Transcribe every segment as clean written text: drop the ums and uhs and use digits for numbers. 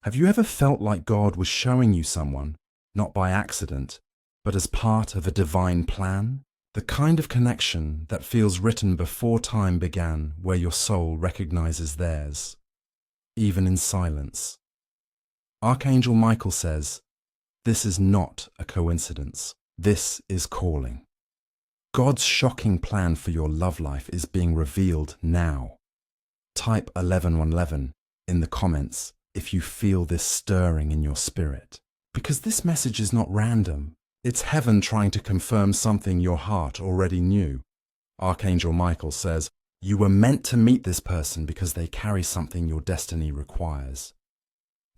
Have you ever felt like God was showing you someone, not by accident, but as part of a divine plan? The kind of connection that feels written before time began, where your soul recognizes theirs, even in silence. Archangel Michael says, this is not a coincidence. This is calling. God's shocking plan for your love life is being revealed now. Type 11111 in the comments if you feel this stirring in your spirit. Because this message is not random. It's heaven trying to confirm something your heart already knew. Archangel Michael says, you were meant to meet this person because they carry something your destiny requires.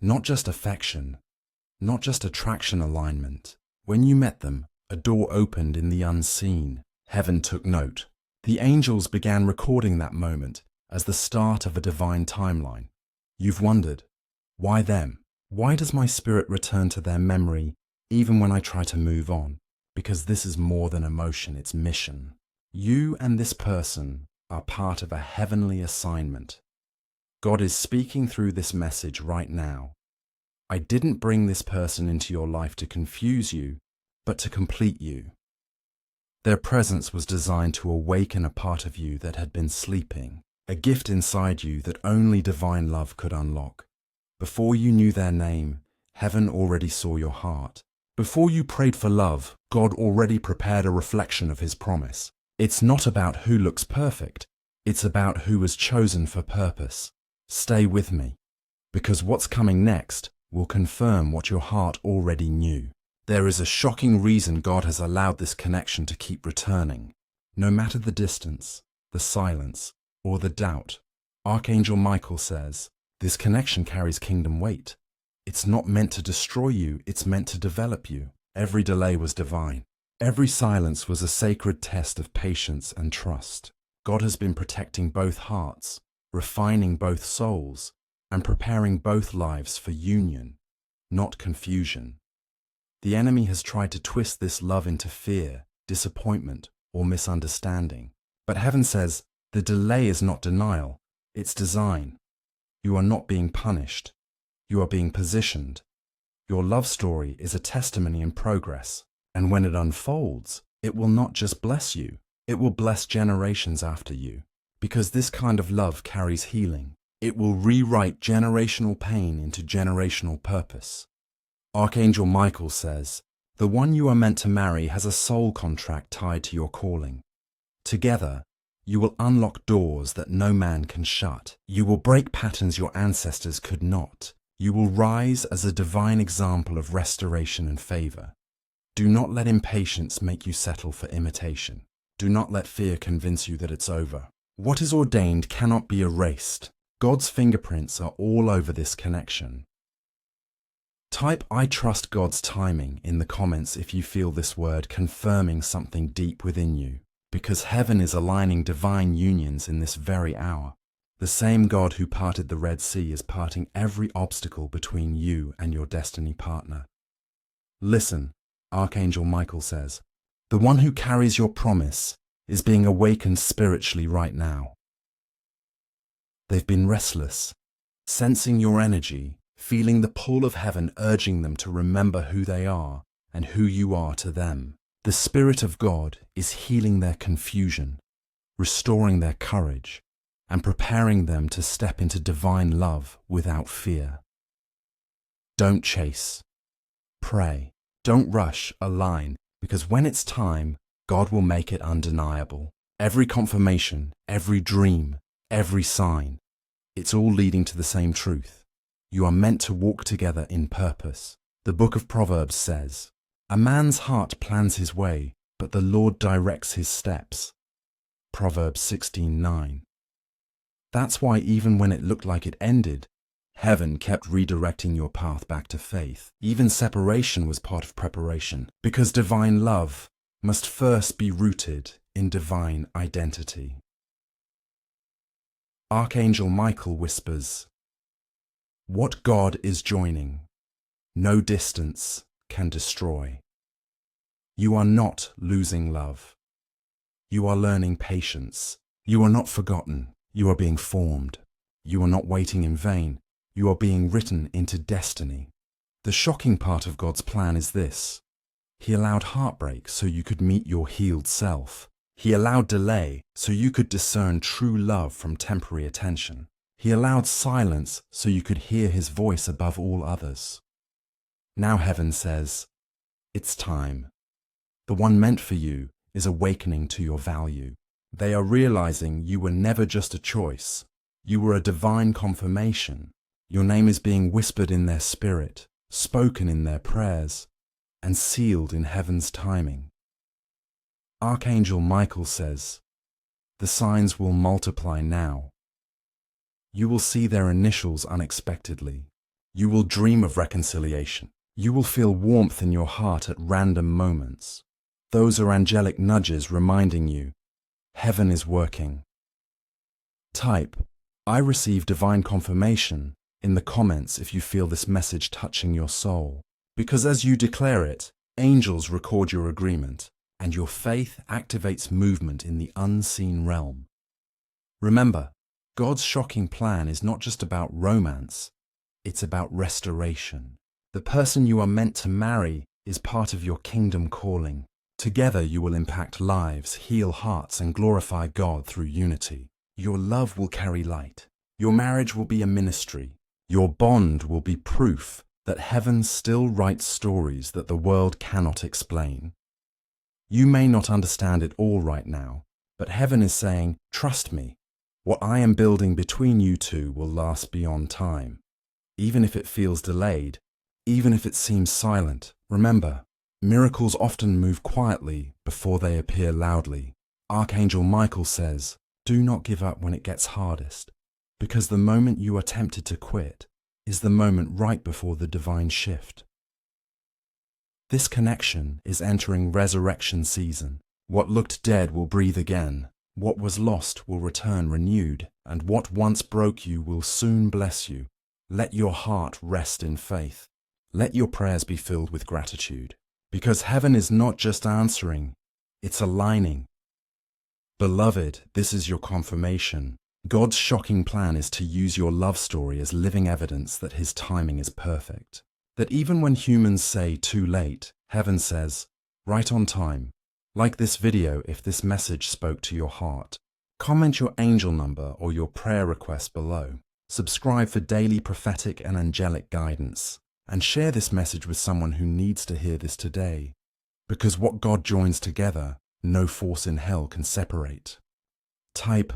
Not just affection, not just attraction alignment. When you met them, a door opened in the unseen. Heaven took note. The angels began recording that moment as the start of a divine timeline. You've wondered, why them? Why does my spirit return to their memory even when I try to move on? Because this is more than emotion, it's mission. You and this person are part of a heavenly assignment. God is speaking through this message right now. I didn't bring this person into your life to confuse you, but to complete you. Their presence was designed to awaken a part of you that had been sleeping, a gift inside you that only divine love could unlock. Before you knew their name, heaven already saw your heart. Before you prayed for love, God already prepared a reflection of his promise. It's not about who looks perfect, it's about who was chosen for purpose. Stay with me, because what's coming next will confirm what your heart already knew. There is a shocking reason God has allowed this connection to keep returning. No matter the distance, the silence, or the doubt, Archangel Michael says, this connection carries kingdom weight. It's not meant to destroy you, it's meant to develop you. Every delay was divine. Every silence was a sacred test of patience and trust. God has been protecting both hearts, refining both souls, and preparing both lives for union, not confusion. The enemy has tried to twist this love into fear, disappointment, or misunderstanding. But heaven says, the delay is not denial, it's design. You are not being punished. You are being positioned. Your love story is a testimony in progress, and when it unfolds, it will not just bless you, it will bless generations after you. Because this kind of love carries healing. It will rewrite generational pain into generational purpose. Archangel Michael says, the one you are meant to marry has a soul contract tied to your calling. Together, you will unlock doors that no man can shut. You will break patterns your ancestors could not. You will rise as a divine example of restoration and favor. Do not let impatience make you settle for imitation. Do not let fear convince you that it's over. What is ordained cannot be erased. God's fingerprints are all over this connection. Type I trust God's timing in the comments if you feel this word confirming something deep within you, because heaven is aligning divine unions in this very hour. The same God who parted the Red Sea is parting every obstacle between you and your destiny partner. Listen, Archangel Michael says, the one who carries your promise is being awakened spiritually right now. They've been restless, sensing your energy, feeling the pull of heaven urging them to remember who they are and who you are to them. The Spirit of God is healing their confusion, restoring their courage, and preparing them to step into divine love without fear. Don't chase. Pray. Don't rush, align, because when it's time, God will make it undeniable. Every confirmation, every dream, every sign, it's all leading to the same truth. You are meant to walk together in purpose. The book of Proverbs says, a man's heart plans his way, but the Lord directs his steps. Proverbs 16:9. That's why even when it looked like it ended, heaven kept redirecting your path back to faith. Even separation was part of preparation, because divine love must first be rooted in divine identity. Archangel Michael whispers, what God is joining, no distance can destroy. You are not losing love. You are learning patience. You are not forgotten. You are being formed. You are not waiting in vain. You are being written into destiny. The shocking part of God's plan is this. He allowed heartbreak so you could meet your healed self. He allowed delay so you could discern true love from temporary attention. He allowed silence so you could hear his voice above all others. Now heaven says, it's time. The one meant for you is awakening to your value. They are realizing you were never just a choice. You were a divine confirmation. Your name is being whispered in their spirit, spoken in their prayers, and sealed in heaven's timing. Archangel Michael says, the signs will multiply now. You will see their initials unexpectedly. You will dream of reconciliation. You will feel warmth in your heart at random moments. Those are angelic nudges reminding you, heaven is working. Type, I receive divine confirmation in the comments if you feel this message touching your soul. Because as you declare it, angels record your agreement, and your faith activates movement in the unseen realm. Remember, God's shocking plan is not just about romance, it's about restoration. The person you are meant to marry is part of your kingdom calling. Together you will impact lives, heal hearts, and glorify God through unity. Your love will carry light. Your marriage will be a ministry. Your bond will be proof that heaven still writes stories that the world cannot explain. You may not understand it all right now, but heaven is saying, trust me, what I am building between you two will last beyond time. Even if it feels delayed, even if it seems silent, remember, miracles often move quietly before they appear loudly. Archangel Michael says, do not give up when it gets hardest, because the moment you are tempted to quit is the moment right before the divine shift. This connection is entering resurrection season. What looked dead will breathe again. What was lost will return renewed, and what once broke you will soon bless you. Let your heart rest in faith. Let your prayers be filled with gratitude, because heaven is not just answering, it's aligning. Beloved, this is your confirmation. God's shocking plan is to use your love story as living evidence that his timing is perfect. That even when humans say too late, heaven says, right on time. Like this video if this message spoke to your heart. Comment your angel number or your prayer request below. Subscribe for daily prophetic and angelic guidance. And share this message with someone who needs to hear this today. Because what God joins together, no force in hell can separate. Type,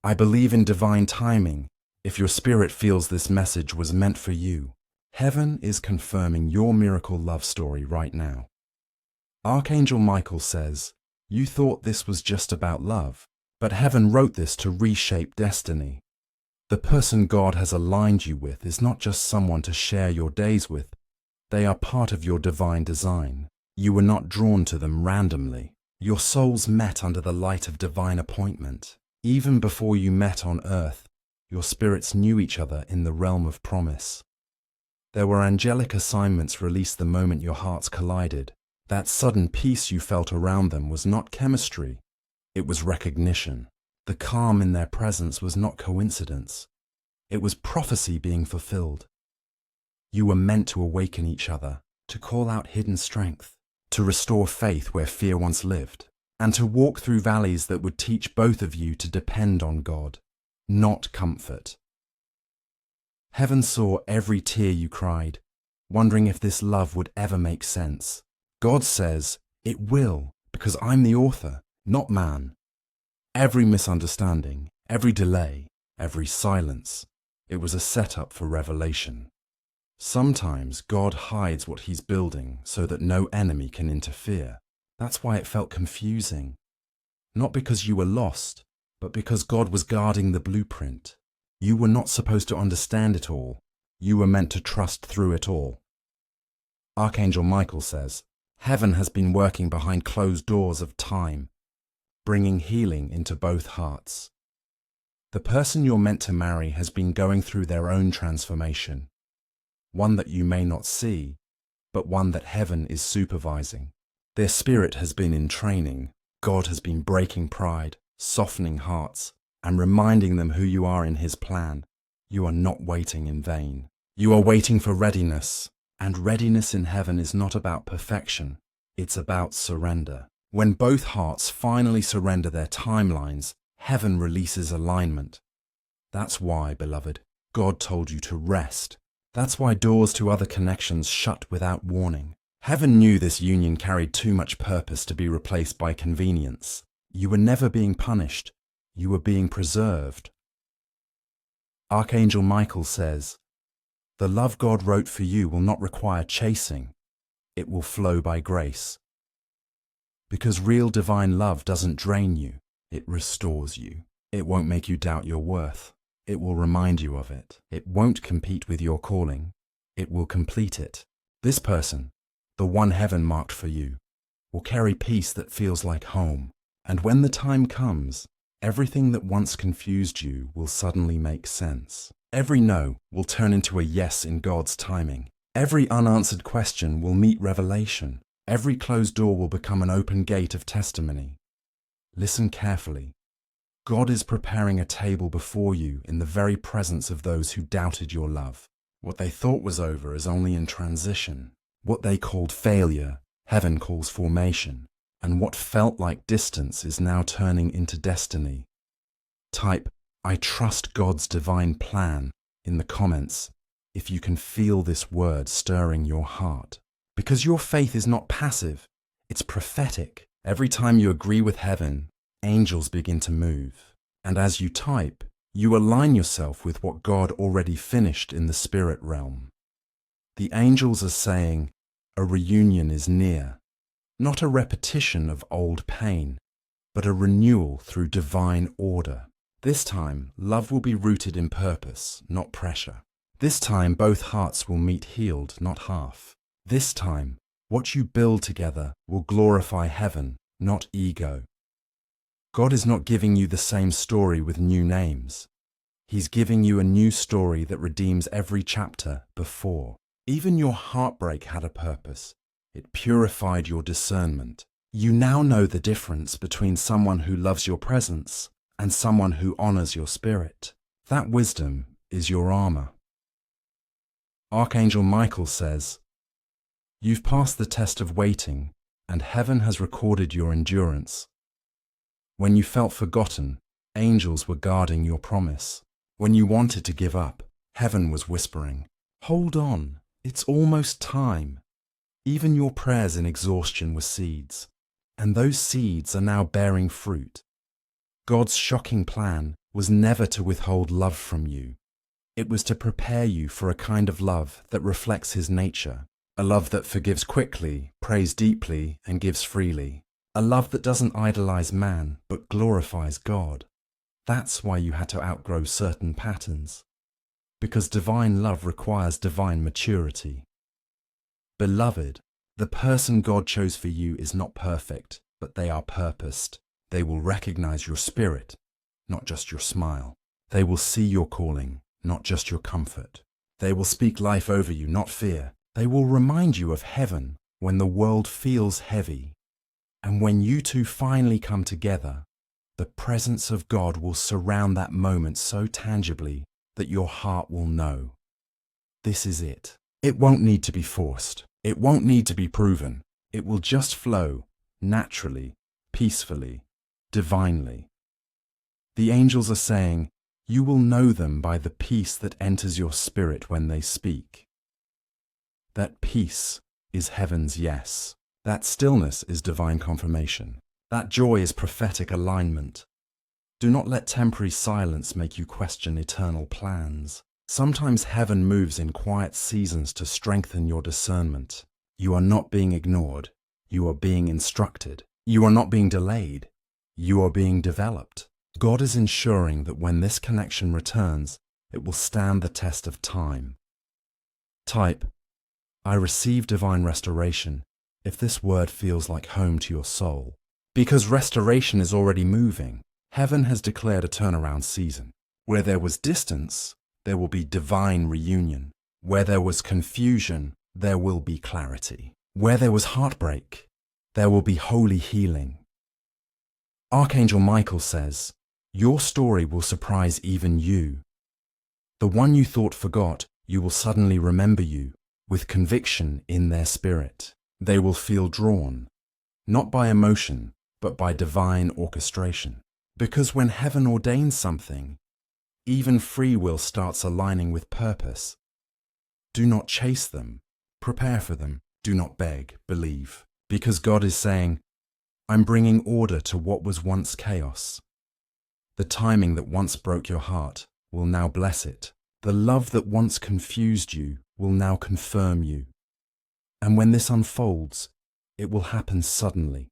I believe in divine timing, if your spirit feels this message was meant for you. Heaven is confirming your miracle love story right now. Archangel Michael says, you thought this was just about love, but heaven wrote this to reshape destiny. The person God has aligned you with is not just someone to share your days with. They are part of your divine design. You were not drawn to them randomly. Your souls met under the light of divine appointment. Even before you met on earth, your spirits knew each other in the realm of promise. There were angelic assignments released the moment your hearts collided. That sudden peace you felt around them was not chemistry, it was recognition. The calm in their presence was not coincidence. It was prophecy being fulfilled. You were meant to awaken each other, to call out hidden strength, to restore faith where fear once lived, and to walk through valleys that would teach both of you to depend on God, not comfort. Heaven saw every tear you cried, wondering if this love would ever make sense. God says, it will, because I'm the author, not man. Every misunderstanding, every delay, every silence, it was a setup for revelation. Sometimes God hides what he's building so that no enemy can interfere. That's why it felt confusing. Not because you were lost, but because God was guarding the blueprint. You were not supposed to understand it all. You were meant to trust through it all. Archangel Michael says, heaven has been working behind closed doors of time, bringing healing into both hearts. The person you're meant to marry has been going through their own transformation, one that you may not see, but one that heaven is supervising. Their spirit has been in training. God has been breaking pride, softening hearts, and reminding them who you are in his plan. You are not waiting in vain. You are waiting for readiness. And readiness in heaven is not about perfection. It's about surrender. When both hearts finally surrender their timelines, heaven releases alignment. That's why, beloved, God told you to rest. That's why doors to other connections shut without warning. Heaven knew this union carried too much purpose to be replaced by convenience. You were never being punished. You were being preserved. Archangel Michael says, "The love God wrote for you will not require chasing. It will flow by grace." Because real divine love doesn't drain you, it restores you. It won't make you doubt your worth. It will remind you of it. It won't compete with your calling. It will complete it. This person, the one heaven marked for you, will carry peace that feels like home. And when the time comes, everything that once confused you will suddenly make sense. Every no will turn into a yes in God's timing. Every unanswered question will meet revelation. Every closed door will become an open gate of testimony. Listen carefully. God is preparing a table before you in the very presence of those who doubted your love. What they thought was over is only in transition. What they called failure, heaven calls formation. And what felt like distance is now turning into destiny. Type, "I trust God's divine plan," in the comments if you can feel this word stirring your heart. Because your faith is not passive, it's prophetic. Every time you agree with heaven, angels begin to move. And as you type, you align yourself with what God already finished in the spirit realm. The angels are saying, a reunion is near. Not a repetition of old pain, but a renewal through divine order. This time, love will be rooted in purpose, not pressure. This time, both hearts will meet healed, not half. This time, what you build together will glorify heaven, not ego. God is not giving you the same story with new names. He's giving you a new story that redeems every chapter before. Even your heartbreak had a purpose. It purified your discernment. You now know the difference between someone who loves your presence and someone who honors your spirit. That wisdom is your armor. Archangel Michael says, "You've passed the test of waiting, and heaven has recorded your endurance. When you felt forgotten, angels were guarding your promise. When you wanted to give up, heaven was whispering, 'Hold on, it's almost time.' Even your prayers in exhaustion were seeds, and those seeds are now bearing fruit. God's shocking plan was never to withhold love from you. It was to prepare you for a kind of love that reflects His nature, a love that forgives quickly, prays deeply, and gives freely, a love that doesn't idolize man, but glorifies God. That's why you had to outgrow certain patterns, because divine love requires divine maturity. Beloved, the person God chose for you is not perfect, but they are purposed. They will recognize your spirit, not just your smile. They will see your calling, not just your comfort. They will speak life over you, not fear. They will remind you of heaven when the world feels heavy. And when you two finally come together, the presence of God will surround that moment so tangibly that your heart will know. This is it. It won't need to be forced. It won't need to be proven. It will just flow naturally, peacefully, divinely. The angels are saying, you will know them by the peace that enters your spirit when they speak. That peace is heaven's yes. That stillness is divine confirmation. That joy is prophetic alignment. Do not let temporary silence make you question eternal plans. Sometimes heaven moves in quiet seasons to strengthen your discernment. You are not being ignored. You are being instructed. You are not being delayed. You are being developed. God is ensuring that when this connection returns, it will stand the test of time. Type, I receive divine restoration if this word feels like home to your soul. Because restoration is already moving. Heaven has declared a turnaround season. Where there was distance, there will be divine reunion. Where there was confusion, there will be clarity. Where there was heartbreak, there will be holy healing. Archangel Michael says, your story will surprise even you. The one you thought forgot, you will suddenly remember you, with conviction in their spirit. They will feel drawn, not by emotion, but by divine orchestration. Because when heaven ordains something, even free will starts aligning with purpose. Do not chase them. Prepare for them. Do not beg, believe. Because God is saying, I'm bringing order to what was once chaos. The timing that once broke your heart will now bless it. The love that once confused you will now confirm you. And when this unfolds, it will happen suddenly,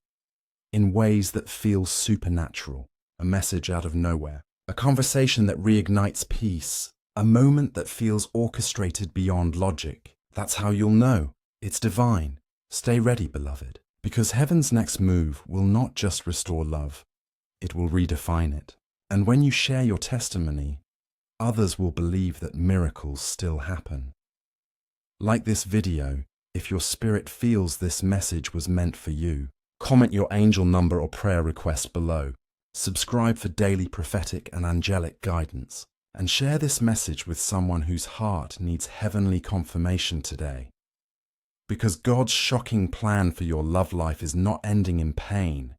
in ways that feel supernatural. A message out of nowhere. A conversation that reignites peace. A moment that feels orchestrated beyond logic. That's how you'll know. It's divine. Stay ready, beloved. Because heaven's next move will not just restore love, it will redefine it. And when you share your testimony, others will believe that miracles still happen. Like this video, if your spirit feels this message was meant for you, comment your angel number or prayer request below. Subscribe for daily prophetic and angelic guidance, and share this message with someone whose heart needs heavenly confirmation today. Because God's shocking plan for your love life is not ending in pain,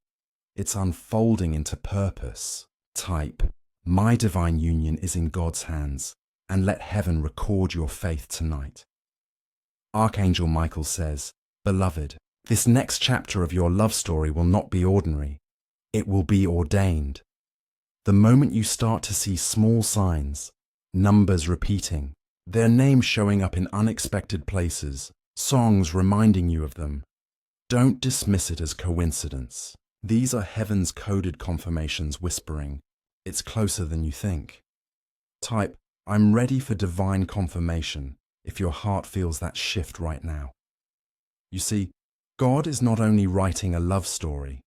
it's unfolding into purpose. Type, my divine union is in God's hands, and let heaven record your faith tonight. Archangel Michael says, Beloved, this next chapter of your love story will not be ordinary. It will be ordained. The moment you start to see small signs, numbers repeating, their names showing up in unexpected places, songs reminding you of them, don't dismiss it as coincidence. These are heaven's coded confirmations whispering, it's closer than you think. Type, I'm ready for divine confirmation if your heart feels that shift right now. You see, God is not only writing a love story,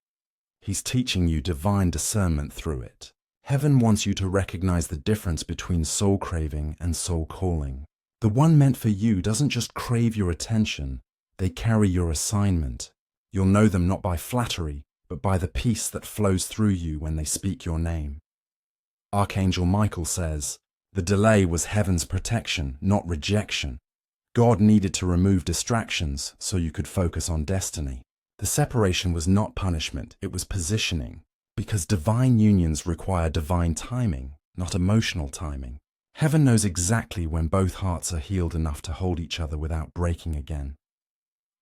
He's teaching you divine discernment through it. Heaven wants you to recognize the difference between soul craving and soul calling. The one meant for you doesn't just crave your attention, they carry your assignment. You'll know them not by flattery, but by the peace that flows through you when they speak your name. Archangel Michael says, the delay was heaven's protection, not rejection. God needed to remove distractions so you could focus on destiny. The separation was not punishment, it was positioning. Because divine unions require divine timing, not emotional timing. Heaven knows exactly when both hearts are healed enough to hold each other without breaking again.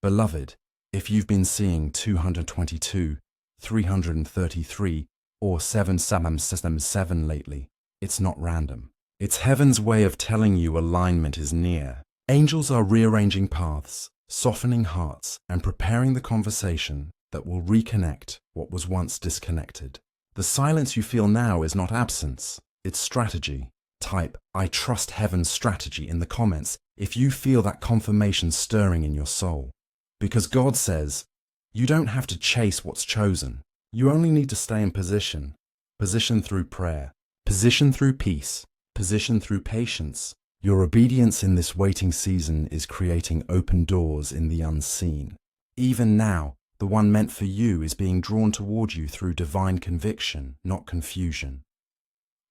Beloved, if you've been seeing 222, 333, or 777 lately, it's not random. It's heaven's way of telling you alignment is near. Angels are rearranging paths, softening hearts, and preparing the conversation that will reconnect what was once disconnected. The silence you feel now is not absence, it's strategy. Type, I trust heaven's strategy in the comments if you feel that confirmation stirring in your soul. Because God says, you don't have to chase what's chosen. You only need to stay in position. Position through prayer. Position through peace. Position through patience. Your obedience in this waiting season is creating open doors in the unseen. Even now, the one meant for you is being drawn toward you through divine conviction, not confusion.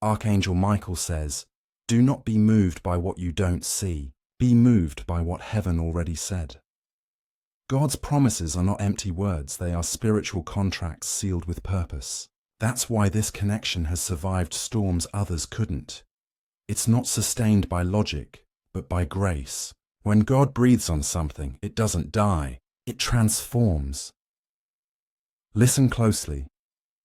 Archangel Michael says, do not be moved by what you don't see. Be moved by what heaven already said. God's promises are not empty words, they are spiritual contracts sealed with purpose. That's why this connection has survived storms others couldn't. It's not sustained by logic, but by grace. When God breathes on something, it doesn't die, it transforms. Listen closely.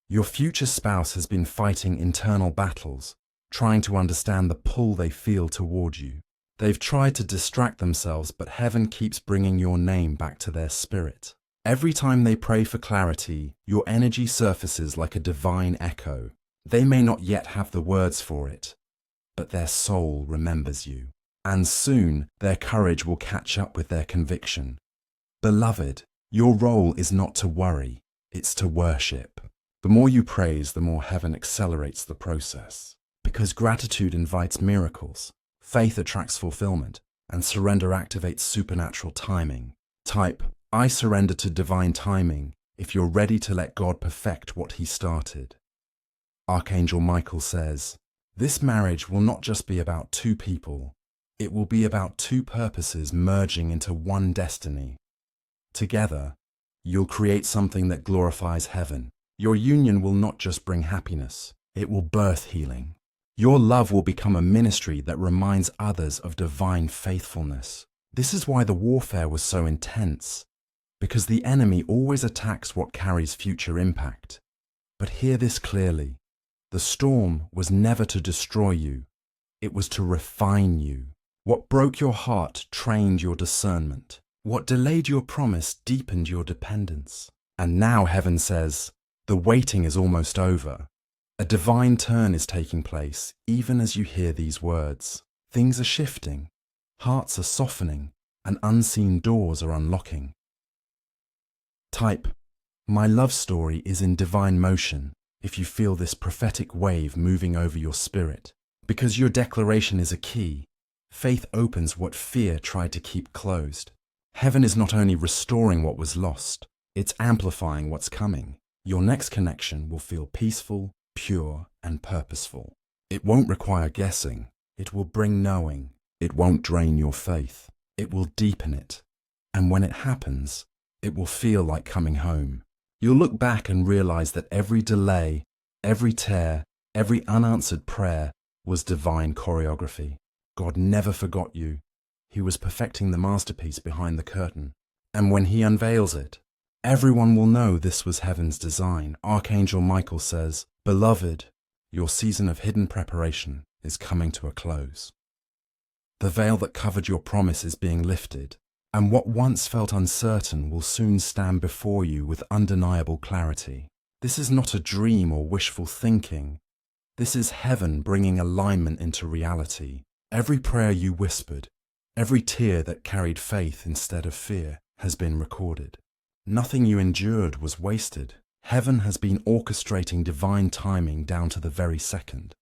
Your future spouse has been fighting internal battles, trying to understand the pull they feel toward you. They've tried to distract themselves, but heaven keeps bringing your name back to their spirit. Every time they pray for clarity, your energy surfaces like a divine echo. They may not yet have the words for it, but their soul remembers you. And soon, their courage will catch up with their conviction. Beloved, your role is not to worry, it's to worship. The more you praise, the more heaven accelerates the process. Because gratitude invites miracles, faith attracts fulfillment, and surrender activates supernatural timing. Type, I surrender to divine timing if you're ready to let God perfect what He started. Archangel Michael says, This marriage will not just be about two people, it will be about two purposes merging into one destiny. Together, you'll create something that glorifies heaven. Your union will not just bring happiness, it will birth healing. Your love will become a ministry that reminds others of divine faithfulness. This is why the warfare was so intense, because the enemy always attacks what carries future impact. But hear this clearly. The storm was never to destroy you, it was to refine you. What broke your heart trained your discernment. What delayed your promise deepened your dependence. And now heaven says, the waiting is almost over. A divine turn is taking place even as you hear these words. Things are shifting, hearts are softening, and unseen doors are unlocking. Type, my love story is in divine motion if you feel this prophetic wave moving over your spirit. Because your declaration is a key, faith opens what fear tried to keep closed. Heaven is not only restoring what was lost, it's amplifying what's coming. Your next connection will feel peaceful, pure, and purposeful. It won't require guessing. It will bring knowing. It won't drain your faith. It will deepen it. And when it happens, it will feel like coming home. You'll look back and realize that every delay, every tear, every unanswered prayer was divine choreography. God never forgot you. He was perfecting the masterpiece behind the curtain. And when he unveils it, everyone will know this was heaven's design. Archangel Michael says, Beloved, your season of hidden preparation is coming to a close. The veil that covered your promise is being lifted, and what once felt uncertain will soon stand before you with undeniable clarity. This is not a dream or wishful thinking. This is heaven bringing alignment into reality. Every prayer you whispered, every tear that carried faith instead of fear, has been recorded. Nothing you endured was wasted. Heaven has been orchestrating divine timing down to the very second.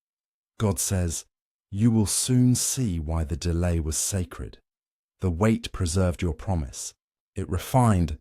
God says, you will soon see why the delay was sacred. The wait preserved your promise. It refined